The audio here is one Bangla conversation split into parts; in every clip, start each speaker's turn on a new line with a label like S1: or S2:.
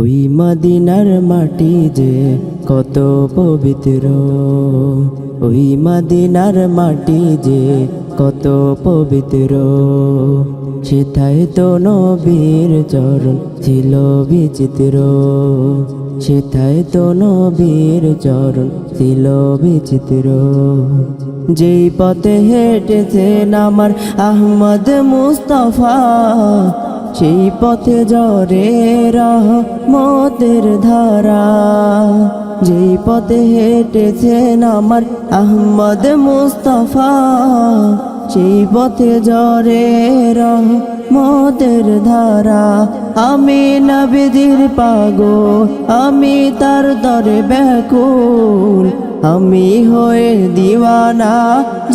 S1: ওই মদিনার মাটি যে কত পবিত্র, ওই মদিনার মাটি যে কত পবিত্র। সেথায় তো নবীর চরণ ছিল বিচিত্র, সেথায় তো নবীর চরণ ছিল বিচিত্র। যেই পথে হেঁটেছেন আমার আহমদ মুস্তাফা, সেই পথে ঝরে রহমতের ধারা। যেই পথে হেঁটেছেন আমার আহমদ মুস্তাফা, সেই পথে ঝরে রহমতের ধারা। আমি নবীজির পাগল, আমি তার দরে ব্যাকুল, আমি হয়ে দিওয়ানা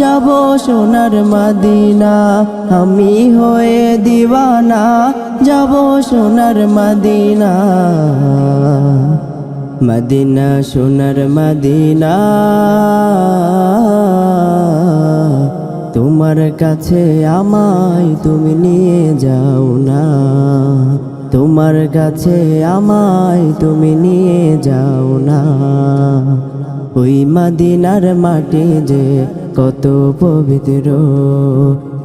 S1: যাব সোনার মদিনা। আমি হয়ে দিওয়ানা যাব সোনার মদিনা। মদিনা সোনার মদিনা, তোমার কাছে আমায় তুমি নিয়ে যাও না, তোমার কাছে আমায় তুমি নিয়ে যাও না। ওই মদিনার মাটি যে কত পবিত্র,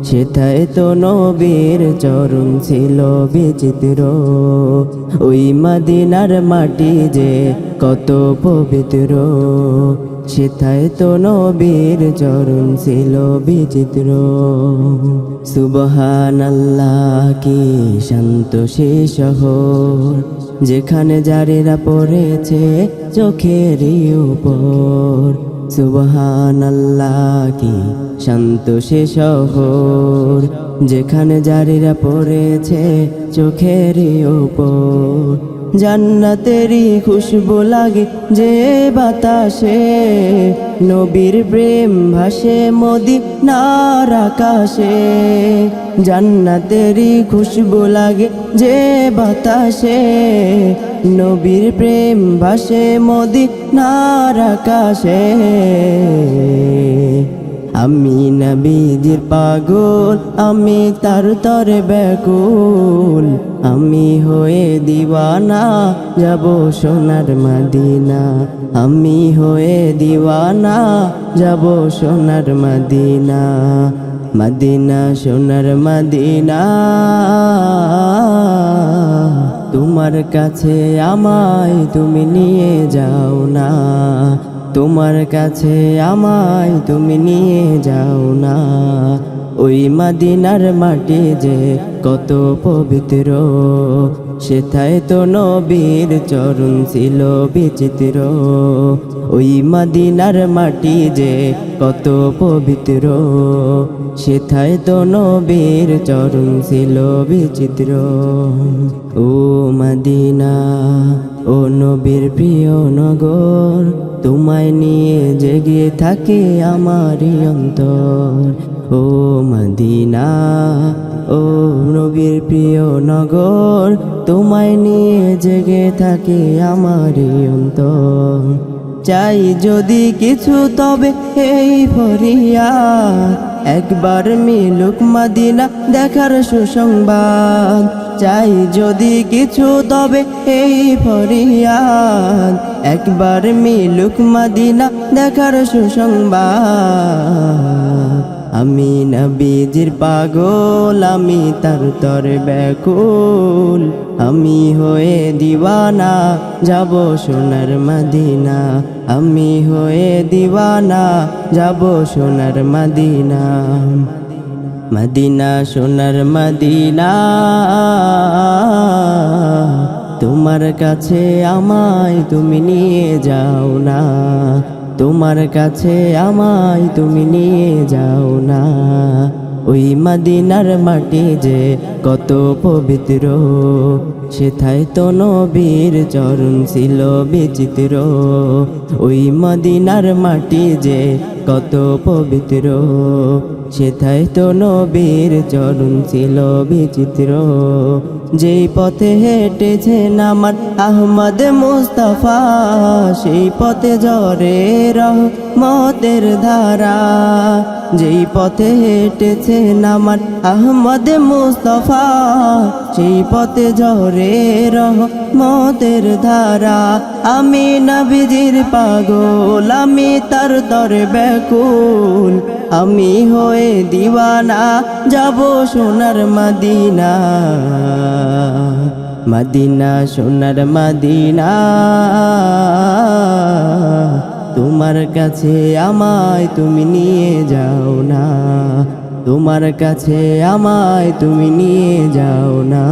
S1: সেথায় তো নবীর চরণ ছিল বিচিত্র। ওই মদিনার মাটি যে কত পবিত্র, সেথায় তো নবীর চরণ ছিল বিচিত্র। সুবহানাল্লাহ, কি শান্ত সে শহর, যেখানে জারিরা পড়েছে চোখেরই উপর। সুবহানাল্লাহ, কি শান্ত সে শহর, যেখানে জারিরা পড়েছে চোখেরই উপর। জান্নাতেরই খুশবু লাগে যে বাতাসে, নবীর প্রেম ভাসে মদিনার আকাশে। জান্নাতেরই খুশবু লাগে যে বাতাসে, নবীর প্রেম ভাসে মদিনার আকাশে। আমি নবীজির পাগল, আমি তার তরে ব্যাকুল, আমি হয়ে দিওয়ানা যাব সোনার মদিনা। আমি হয়ে দিওয়ানা যাব সোনার মদিনা। মদিনা সোনার মদিনা, তোমার কাছে আমায় তুমি নিয়ে যাও না, তোমার কাছে আমায় তুমি নিয়ে যাও না। ওই মদিনার মাটি যে কত পবিত্র, সেথায় তো নবীর চরণ ছিল বিচিত্র। ওই মদিনার মাটি যে কত পবিত্র, সেথায় তো নবীর চরণ ছিল বিচিত্র। ও মদিনা, ও নবীর প্রিয় নগর, তোমায় নিয়ে জেগে থাকে আমারই অন্তর। ও মদিনা, ও নবীর প্রিয় নগর, তোমায় নিয়ে জেগে থাকে আমারই অন্তর। চাই যদি কিছু তবে এই ফরিয়াদ, একবার মিলুক মদিনা দেখার সুসংবাদ। চাই যদি কিছু তবে এই ফরিয়াদ, একবার মিলুক মদিনা দেখার সুসংবাদ। আমি নবীজির পাগল, আমি তার তরে ব্যাকুল, আমি হয়ে দিওয়ানা যাব সোনার মদিনা। আমি হয়ে দিওয়ানা যাব সোনার মদিনা। মদিনা সোনার মদিনা, তোমার কাছে আমায় তুমি নিয়ে যাও না, তোমার কাছে আমায় তুমি নিয়ে যাও না। ওই মদিনার মাটি যে কত পবিত্র, সেথায় তো নবীর চরণ ছিল বিচিত্র। ওই মদিনার মাটি যে কত পবিত্র, সেথায় তো নবীর চরণ ছিল বিচিত্র, যেই পথে হেঁটেছেন আমার আহমদ মুস্তাফা, সেই পথে ঝরে রহমতের ধারা। যেই পথে হেঁটেছেন আমার আহমদ মুস্তাফা, সেই পথে ঝরে রহমতের ধারা। আমি নবীজির পাগল, আমি তার তরে ব্যাকুল, আমি হয়ে দিওয়ানা যাব সোনার মদিনা, মদিনা সোনার মদিনা। তোমার কাছে আমায় তুমি নিয়ে যাও না, তোমার কাছে আমায় তুমি নিয়ে যাও না।